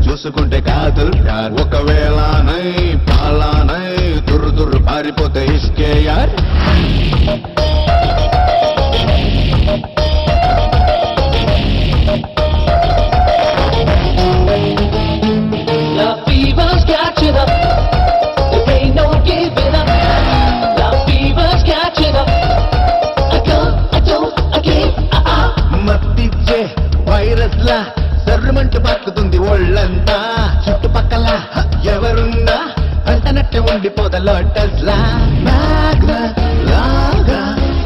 చూసుకుంటే కాదల్ ఒకవేళ నై అన్నట్టు ఉండిపోద లోటస్ లా లాగా లాగా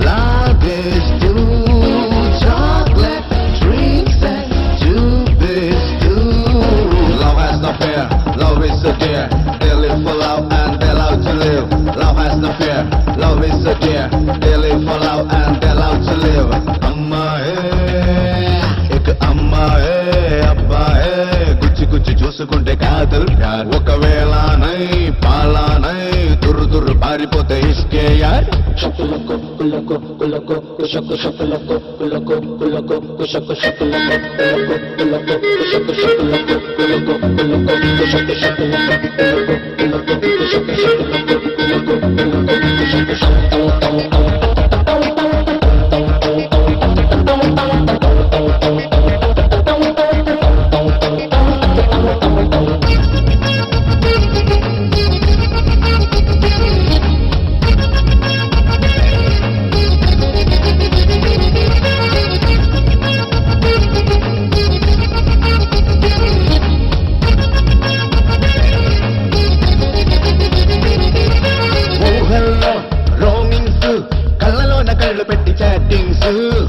లాగేస్ to chocolate drinks and juice too. Love has no fear, love is so dear. They live for love and they love to live. Love has no fear, love is so dear. They live for love and they love to live. Amma hai, ek amma hai, abba hai. Kuchi kuchi చూసుకుంటే కాదల్ ప్యార్ ఒకవేళనై పాలనై దుర్రు దుర్రు పారిపోతే ఇష్కే యార్ షకులకో కులకో కులకో కుషకు షకులకో కులకో కులకో కుషకు షకులకో కులకో కులకో కుషకు షకులకో కులకో కులకో కుషకు షకులకో కులకో కులకో కుషకు షకులకో కులకో కులకో కుషకు షకులకో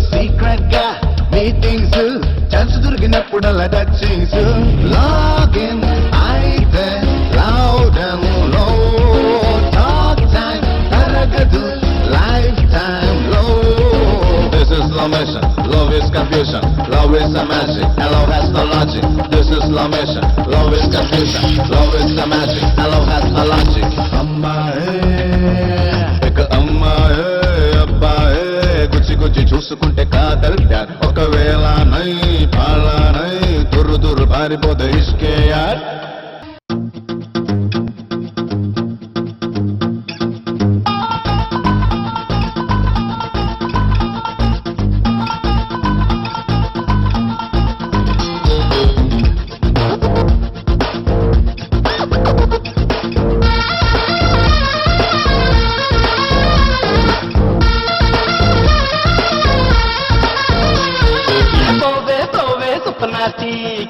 సీక్రెట్ గా మీటింగ్స్ ఛాన్స్ దొరికినప్పుడల్లా టచింగ్స్ లాగిన్ అయితే loud and low talk time తరగదు లైఫ్ టైం లో this is love mission love is confusion love is a magic and love has no logic this is love mission love is confusion love is a magic and love has no logic అమ్మాయే ఇక అమ్మాయే అబ్బాయే గుచ్చి గుచ్చి చూసుకుంటే కాదల్ ప్యార్ ఒకవేళనై పాలనై దుర్రు దుర్రు పారిపోతే ఇష్కే యార్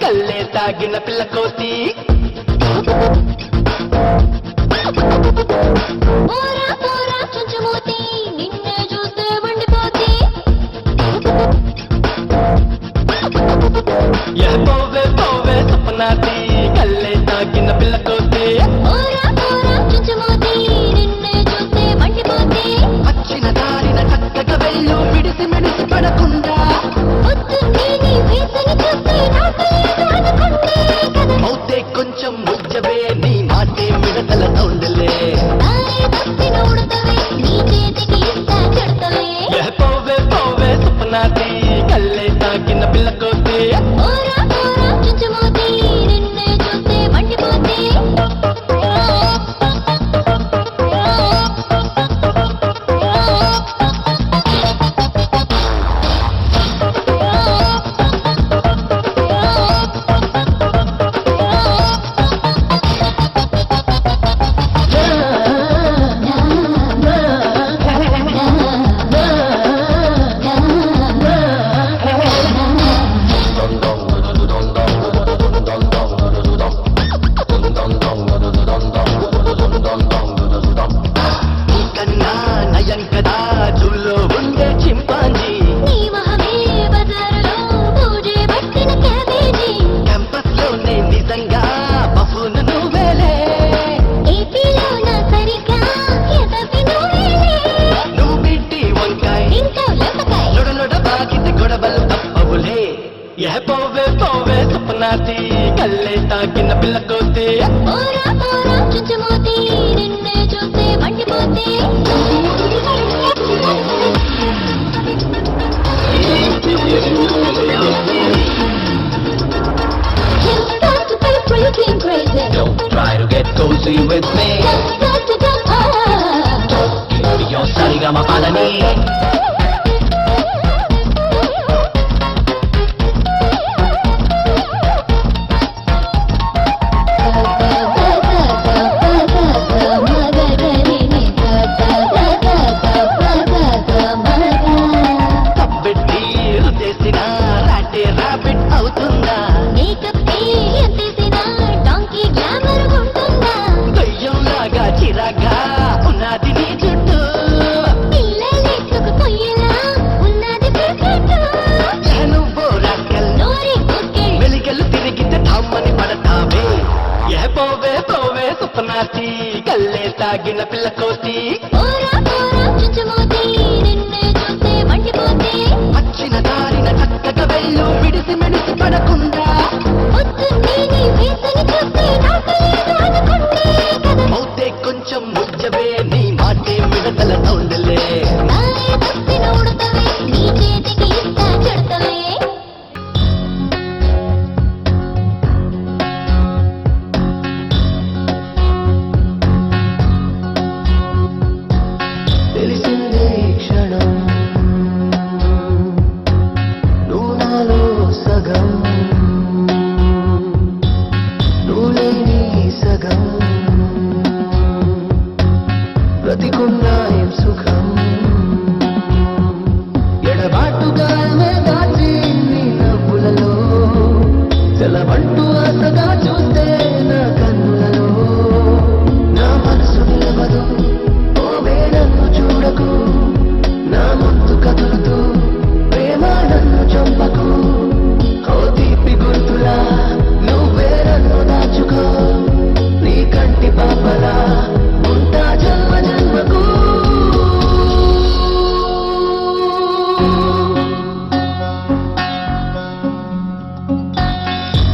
కల్లే తాగిన పిల్ల కోతి పోరా పోరా చుంచుమోతి నిన్నే చూస్తే మండిపోతి పోవే పోవే సుపనాతి కల్లే తాగిన పిల్ల కోతి పోరా పోరా చుంచుమోతి నిన్నే చూస్తే మండిపోతి వచ్చిన దారిన చక్కగా వెళ్ళు మిడిసి మిడిసి పడకుండా కొంచెం ముజ్జవే నీ మాటే మిడతల తౌండలే పోవే పోవే సుపనాతి కల్లే తాగిన పిల్ల కోతి నిన్నే చూస్తే మండిపోతే పోవే పోవే సుపనాతి కల్లే తాగిన పిల్ల కోతి పోరా పోరా చుంచుమోతి నిన్నే చూస్తే మండిపోతే Don't try to get cozy with me Yo sarigama palani నాటి కల్లే తాగిన పిల్ల కోతి వచ్చిన దారిన చక్కగా వెళ్ళు విడిసి మెడిసి పడకుండా మౌతే కొంచెం ముజ్జవే నీ మాటే మిడతల సౌండలే బ్రతికున్నాయం సుఖం ఎడబాటుగా దాచి నీ నవ్వులలో సెలవంటూ ఆశగా చూస్తే నా కన్నులలో నా మనసు నిలవదు ఓ వేడన్ను చూడకు నా ముందు కదులుతూ ప్రేమ నన్ను చంపకు ఓ తీపి గుర్తులా నువ్వే నన్ను దాచుకో నీ కంటి పాపలా ఉంటా జన్మ జన్మకు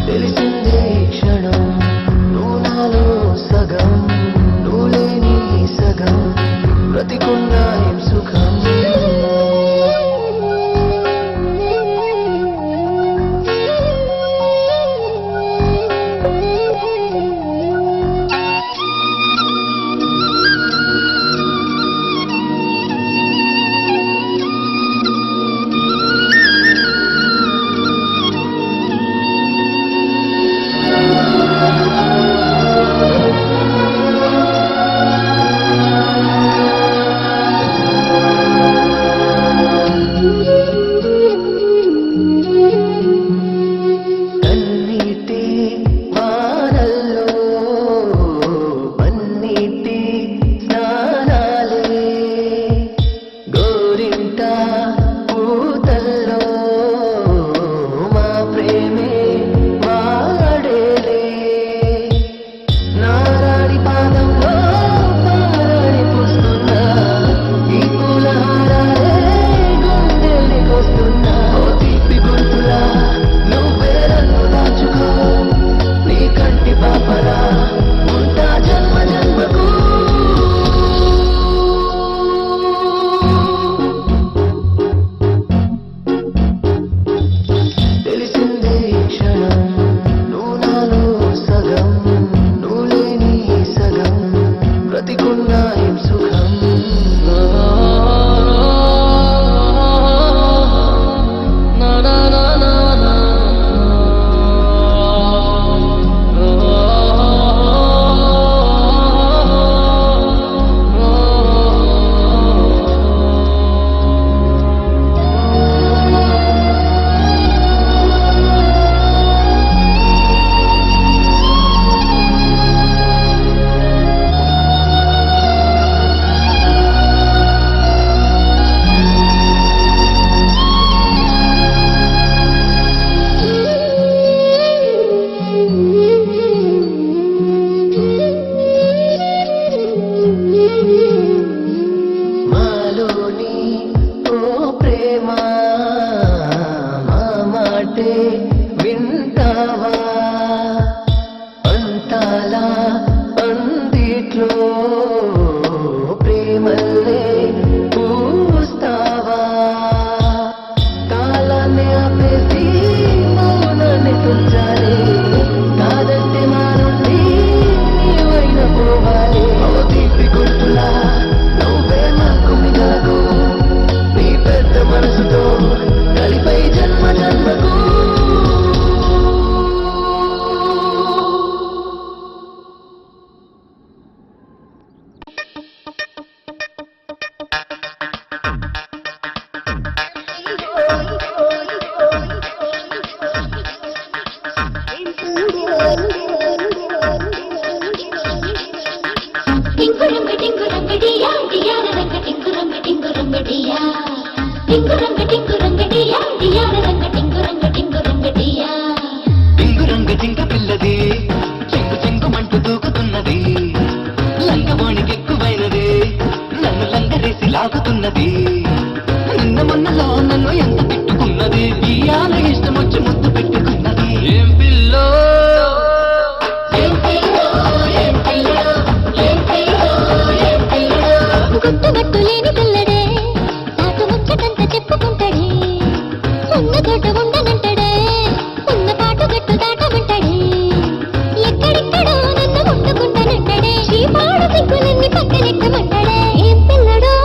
తెలిసిందే క్షణం నువ్వు నాలో సగం నువ్వు లేని సగం బ్రతికున్నాయం సుఖం వింటావా అంతాలా అందిట్లో ప్రేమల్లే పూస్తావా కాలాన్ని ఆపేసి మౌనాన్ని తుంచాలి కాదంటే మా నుండి నీవైన పోవాలి తీపి గుర్తులా నువ్వే మాకు మిగలకు నీ పెద్ద మనసుతో కలిపై జన్మ జన్మకు టింగు రంగ టింక పిల్లది చింగు చింగుమంటూ దూకుతున్నది తాకుతున్నది నిన్న మొన్నలో నన్ను ఎంత తిట్టుకున్నది ఇయాల ఇష్టం వచ్చి ముద్దు పెట్టుకున్నది ఏం పిల్లో గుట్టుబట్టు లేని పిల్లడే తాటు ముచ్చటంత చెప్పుకుంటాడే ఉన్న చోట ఉండనంటాడే ఉన్న పాటు గట్టు దాటమంటాడే ఎక్కడెక్కడో నన్ను ముట్టుకుంటానంటాడే ఈ పాడు సిగ్గులన్నీ పక్కనెక్కమంటాడే ఏం పిల్లడో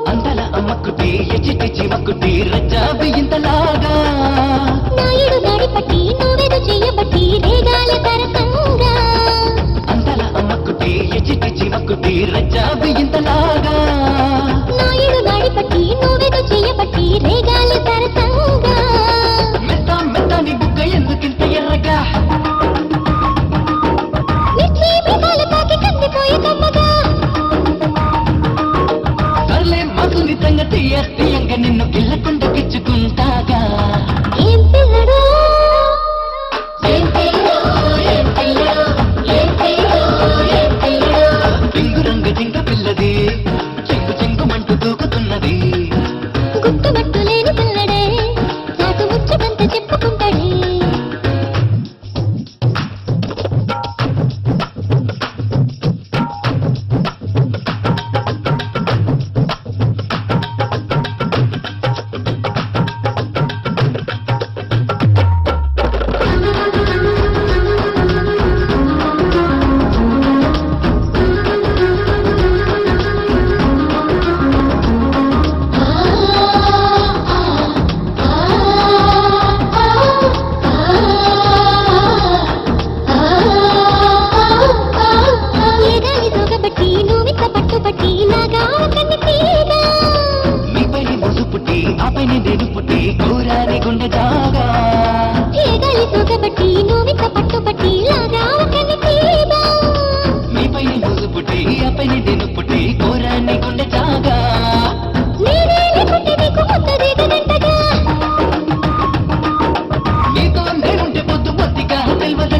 అంతల అమ్మకుటి ఎచ్చిటి చిమకుటి రజ్జాబి ఇంతలాగా నాయుడు గాడి పట్టి నువ్వేదో చెయ్యబట్టి రేగాలి తరసంగా అంతల అమ్మకుటి ఎచ్చిటి చిమకుటి రజ్జాబి ఇంతలాగా నాయుడు గాడి పట్టి నువ్వేదో చెయ్యబట్టి రేగాలి తరసంగా మెత్త మెత్తని బుగ్గ ఎందుకింత ఎర్రగా మిర్చి మిసాలు తాకి కందిపోయే కమ్మగా సర్లే మధుని సంగతి తీయంగా నిన్ను గిల్లకుండా గిచ్చుకుంటాగా ఏం పిల్లడో రింగు రంగు జింక పిల్లది చెంగు చెంగుమంటూ దూకుతున్నది గుట్టుబట్టు లేని పిల్లడే తాటు ముచ్చటంత చెప్పుకుంటాడే ఏదాని సోగబట్టి నువ్వింత పట్టుబట్టి నాగా కన్ని తీగా నీపైని ముసు పుట్టి ఆపైని నేను పుట్టి కూరాని గుండె జాగా ఏగాలి సోగబట్టి నువ్వింత పట్టుబట్టి నాగా కన్ని తీగా నీపైని ముసు పుట్టి ఆపైని నేను పుట్టి కూరాని గుండె జాగా నేనే లేకుంటే నీకు ముద్ద దిగదంటగా నీతో నేనుంటే పొద్దు పొద్దుగా తెలియదు